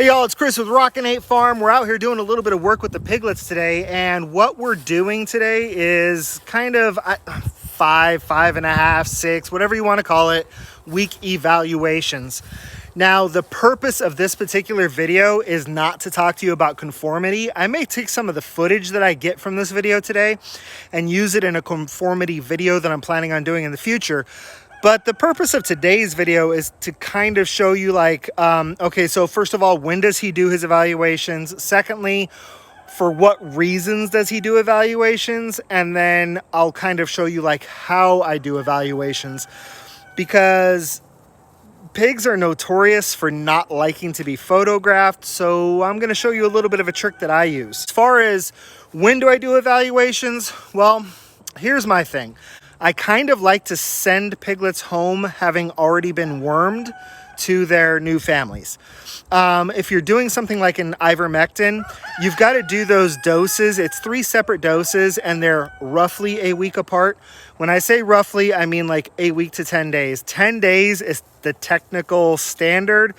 Hey y'all, it's Chris with Rockin Farm. We're out here doing a little bit of work with the piglets today, and what we're doing today is kind of 5.5, 6, whatever you want to call it, week evaluations. Now, the purpose of this particular video is not to talk to you about conformity. I may take some of the footage that I get from this video today and use it in a conformity video that I'm planning on doing in the future. But the purpose of today's video is to kind of show you like, okay, so first of all, when does he do his evaluations? Secondly, for what reasons does he do evaluations? And then I'll kind of show you like how I do evaluations, because pigs are notorious for not liking to be photographed. So I'm going to show you a little bit of a trick that I use. As far as when do I do evaluations? Well, here's my thing. I kind of like to send piglets home having already been wormed to their new families. If you're doing something like an ivermectin, you've got to do those doses. It's 3 separate doses and they're roughly a week apart. When I say roughly, I mean like a week to 10 days. 10 days is the technical standard.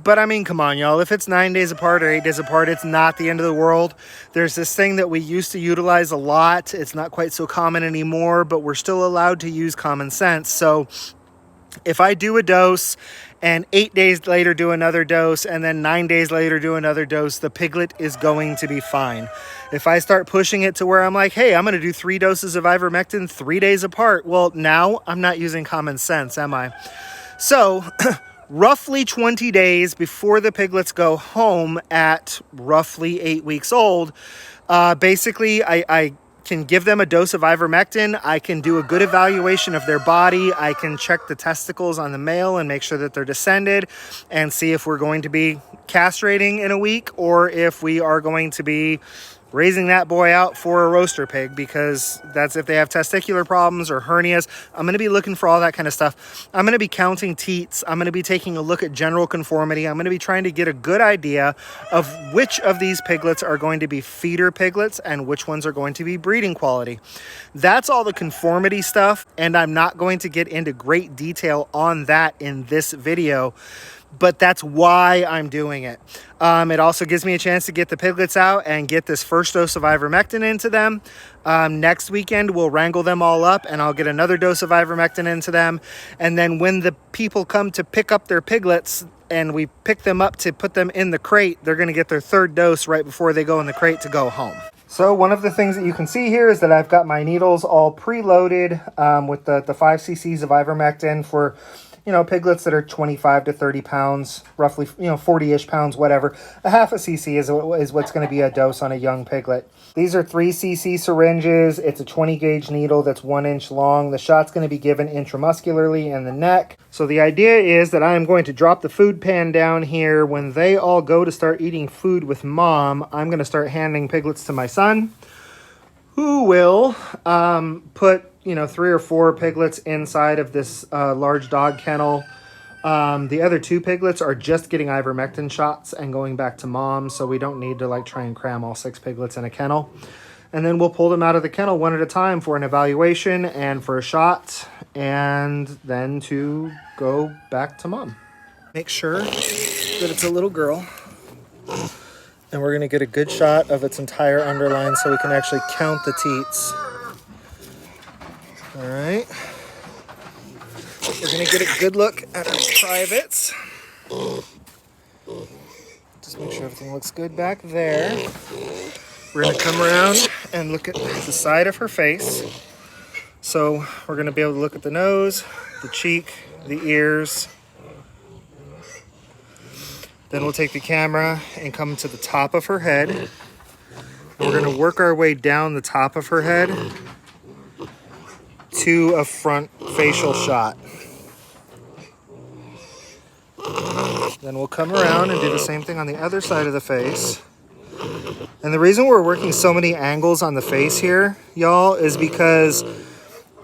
But I mean, come on, y'all. If it's 9 days apart or 8 days apart, it's not the end of the world. There's this thing that we used to utilize a lot. It's not quite so common anymore, but we're still allowed to use common sense. So if I do a dose and 8 days later do another dose and then 9 days later do another dose, the piglet is going to be fine. If I start pushing it to where I'm like, hey, I'm going to do 3 doses of ivermectin 3 days apart, well, now I'm not using common sense, am I? So roughly 20 days before the piglets go home at roughly 8 weeks old, basically I can give them a dose of ivermectin. I can do a good evaluation of their body. I can check the testicles on the male and make sure that they're descended and see if we're going to be castrating in a week or if we are going to be raising that boy out for a roaster pig, because that's if they have testicular problems or hernias. I'm going to be looking for all that kind of stuff. I'm going to be counting teats. I'm going to be taking a look at general conformity. I'm going to be trying to get a good idea of which of these piglets are going to be feeder piglets and which ones are going to be breeding quality. That's all the conformity stuff, and I'm not going to get into great detail on that in this video, but that's why I'm doing it. It also gives me a chance to get the piglets out and get this first dose of ivermectin into them. Next weekend, we'll wrangle them all up and I'll get another dose of ivermectin into them. And then when the people come to pick up their piglets and we pick them up to put them in the crate, they're going to get their 3rd dose right before they go in the crate to go home. So one of the things that you can see here is that I've got my needles all preloaded with the 5 cc's of ivermectin for, you know, piglets that are 25 to 30 pounds, roughly, you know, 40-ish pounds, whatever. A half a cc is what's going to be a dose on a young piglet. These are 3 cc syringes. It's a 20 gauge needle that's 1 inch long. The shot's going to be given intramuscularly in the neck. So the idea is that I'm going to drop the food pan down here. When they all go to start eating food with mom, I'm going to start handing piglets to my son, who will put, you know, 3 or 4 piglets inside of this large dog kennel. The other 2 piglets are just getting ivermectin shots and going back to mom, so we don't need to like try and cram all 6 piglets in a kennel. And then we'll pull them out of the kennel one at a time for an evaluation and for a shot, and then to go back to mom. Make sure that it's a little girl. And we're going to get a good shot of its entire underline so we can actually count the teats. All right. We're going to get a good look at our privates. Just make sure everything looks good back there. We're going to come around and look at the side of her face. So we're going to be able to look at the nose, the cheek, the ears. Then we'll take the camera and come to the top of her head. And we're going to work our way down the top of her head to a front facial shot. Then we'll come around and do the same thing on the other side of the face. And the reason we're working so many angles on the face here, y'all, is because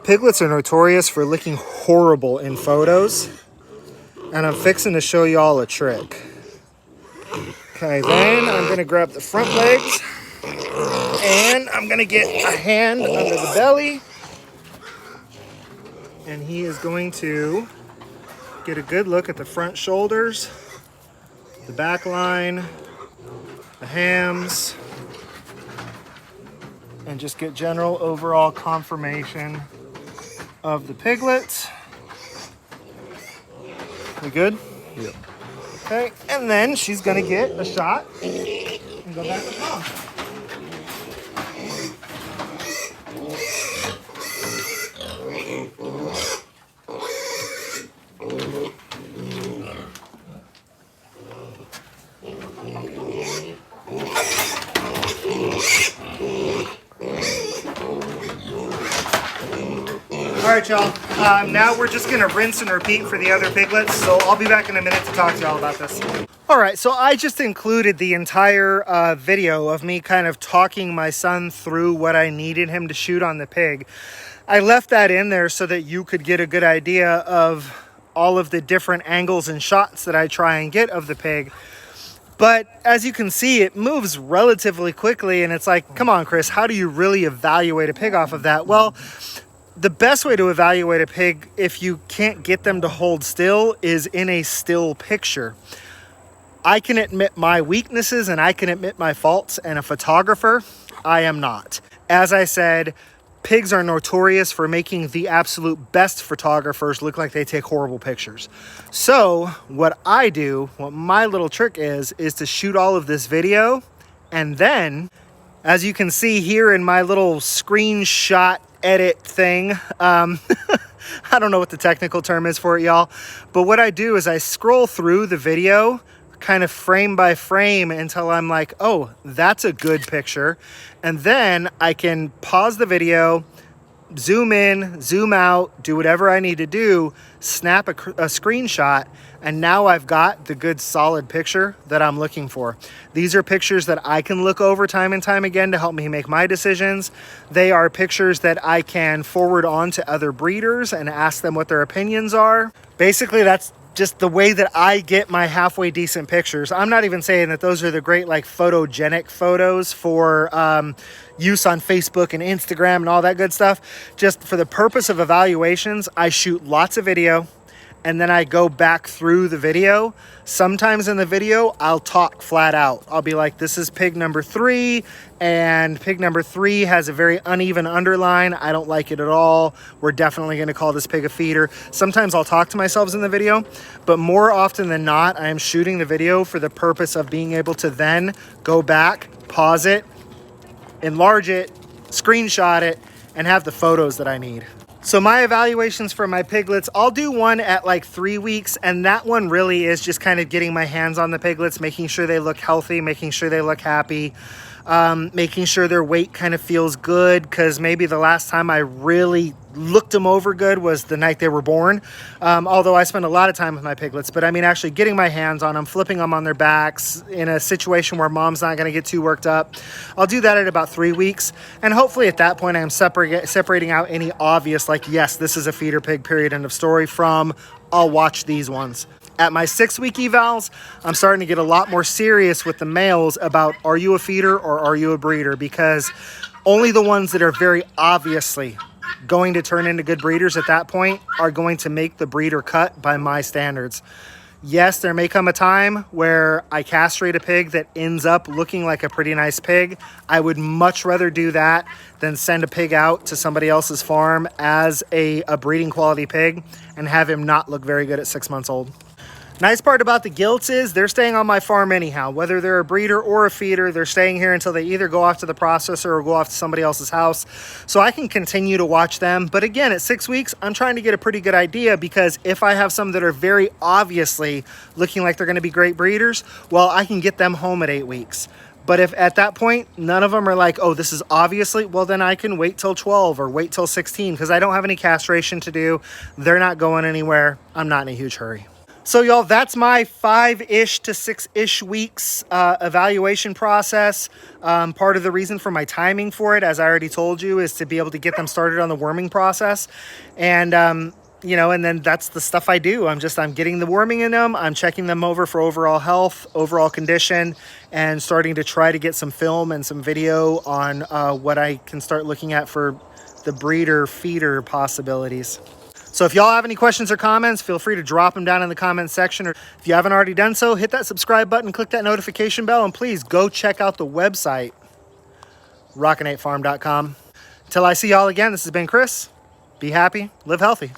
piglets are notorious for looking horrible in photos. And I'm fixing to show y'all a trick. Okay, then I'm going to grab the front legs and I'm going to get a hand under the belly. And he is going to get a good look at the front shoulders the back line, the hams, and just get general overall confirmation of the piglets. We good? Yep. Okay, and then she's gonna get a shot and go back to mom. All right, y'all. Now we're just gonna rinse and repeat for the other piglets. So I'll be back in a minute to talk to y'all about this. All right, so I just included the entire video of me kind of talking my son through what I needed him to shoot on the pig. I left that in there so that you could get a good idea of all of the different angles and shots that I try and get of the pig. But as you can see, it moves relatively quickly, and it's like, come on, Chris, how do you really evaluate a pig off of that? Well, the best way to evaluate a pig, if you can't get them to hold still, is in a still picture. I can admit my weaknesses and I can admit my faults, and a photographer, I am not. As I said, pigs are notorious for making the absolute best photographers look like they take horrible pictures. So what I do, what my little trick is to shoot all of this video, and then, as you can see here in my little screenshot edit thing, I don't know what the technical term is for it, y'all, but what I do is I scroll through the video kind of frame by frame until I'm like, oh, that's a good picture. And then I can pause the video, zoom in, zoom out, do whatever I need to do, snap a screenshot, and now I've got the good solid picture that I'm looking for. These are pictures that I can look over time and time again to help me make my decisions. They are pictures that I can forward on to other breeders and ask them what their opinions are. Basically, that's just the way that I get my halfway decent pictures. I'm not even saying that those are the great like photogenic photos for use on Facebook and Instagram and all that good stuff. Just for the purpose of evaluations, I shoot lots of video and then I go back through the video. Sometimes in the video, I'll talk flat out. I'll be like, this is pig number 3, and pig number 3 has a very uneven underline. I don't like it at all. We're definitely gonna call this pig a feeder. Sometimes I'll talk to myself in the video, but more often than not, I am shooting the video for the purpose of being able to then go back, pause it, enlarge it, screenshot it, and have the photos that I need. So my evaluations for my piglets, I'll do one at like 3 weeks, and that one really is just kind of getting my hands on the piglets, making sure they look healthy, making sure they look happy, making sure their weight kind of feels good, because maybe the last time I really looked them over good was the night they were born. Although I spend a lot of time with my piglets, but I mean actually getting my hands on them, flipping them on their backs in a situation where mom's not going to get too worked up. I'll do that at about 3 weeks, and hopefully at that point I am separating out any obvious, like, yes, this is a feeder pig, period, end of story, from I'll watch these ones. At my 6-week evals, I'm starting to get a lot more serious with the males about, are you a feeder or are you a breeder? Because only the ones that are very obviously going to turn into good breeders at that point are going to make the breeder cut by my standards. Yes, there may come a time where I castrate a pig that ends up looking like a pretty nice pig. I would much rather do that than send a pig out to somebody else's farm as a breeding quality pig and have him not look very good at 6 months old. Nice part about the gilts is they're staying on my farm anyhow. Whether they're a breeder or a feeder, they're staying here until they either go off to the processor or go off to somebody else's house. So I can continue to watch them. But again, at 6 weeks, I'm trying to get a pretty good idea, because if I have some that are very obviously looking like they're going to be great breeders, well, I can get them home at 8 weeks. But if at that point, none of them are like, oh, this is obviously, well, then I can wait till 12 or wait till 16, because I don't have any castration to do. They're not going anywhere. I'm not in a huge hurry. So y'all, that's my 5-ish to 6-ish weeks evaluation process. Part of the reason for my timing for it, as I already told you, is to be able to get them started on the worming process. And, you know, and then that's the stuff I do. I'm getting the worming in them. I'm checking them over for overall health, overall condition, and starting to try to get some film and some video on what I can start looking at for the breeder feeder possibilities. So if y'all have any questions or comments, feel free to drop them down in the comments section. Or if you haven't already done so, hit that subscribe button, click that notification bell, and please go check out the website, rockin8farm.com. Until I see y'all again, this has been Chris. Be happy, live healthy.